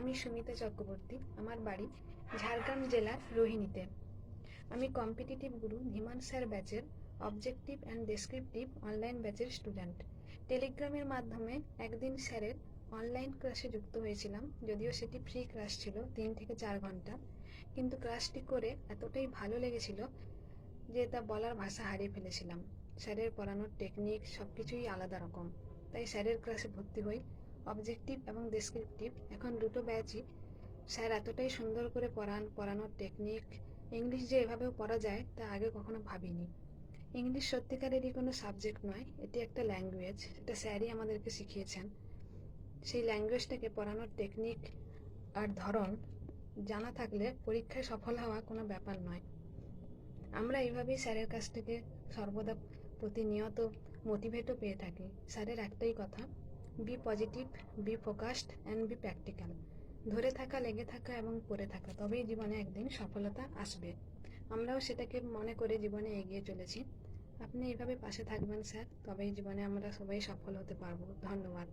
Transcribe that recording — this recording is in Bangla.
আমি সুমিতা চক্রবর্তী। আমার বাড়ি ঝাড়গ্রাম জেলার রোহিণীতে। আমি কম্পিটিটিভ গুরু ধীমান স্যার ব্যাচের অবজেক্টিভ অ্যান্ড ডেসক্রিপটিভ অনলাইন ব্যাচের স্টুডেন্ট। টেলিগ্রামের মাধ্যমে একদিন স্যারের অনলাইন ক্লাসে যুক্ত হয়েছিলাম, যদিও সেটি ফ্রি ক্লাস ছিল 3 থেকে 4 ঘন্টা। কিন্তু ক্লাসটি করে এতটাই ভালো লেগেছিল যে তা বলার ভাষা হারিয়ে ফেলেছিলাম। স্যারের পড়ানোর টেকনিক সব কিছুই আলাদা রকম, তাই স্যারের ক্লাসে ভর্তি হই। অবজেক্টিভ এবং ডেসক্রিপটিভ এখন দুটো ব্যাচই স্যার এতটাই সুন্দর করে পড়ান, পড়ানোর টেকনিক, ইংলিশ যে এভাবেও পড়া যায় তা আগে কখনো ভাবিনি। ইংলিশ সত্যিকারেরই কোনো সাবজেক্ট নয়, এটি একটা ল্যাঙ্গুয়েজ, এটা স্যারই আমাদেরকে শিখিয়েছেন। সেই ল্যাঙ্গুয়েজটাকে পড়ানোর টেকনিক আর ধরন জানা থাকলে পরীক্ষায় সফল হওয়া কোনো ব্যাপার নয়। আমরা এইভাবেই স্যারের কাছ থেকে সর্বদা প্রতিনিয়ত মোটিভেটও পেয়ে থাকি। স্যারের একটাই কথা, be positive, be focused and be practical. ধরে থাকা, লেগে থাকা এবং পড়ে থাকা, তবেই জীবনে একদিন সফলতা আসবে। আমরাও সেটাকে মনে করে জীবনে এগিয়ে চলেছি। আপনি এইভাবে পাশে থাকবেন স্যার, তবেই জীবনে আমরা সবাই সফল হতে পারবো। ধন্যবাদ।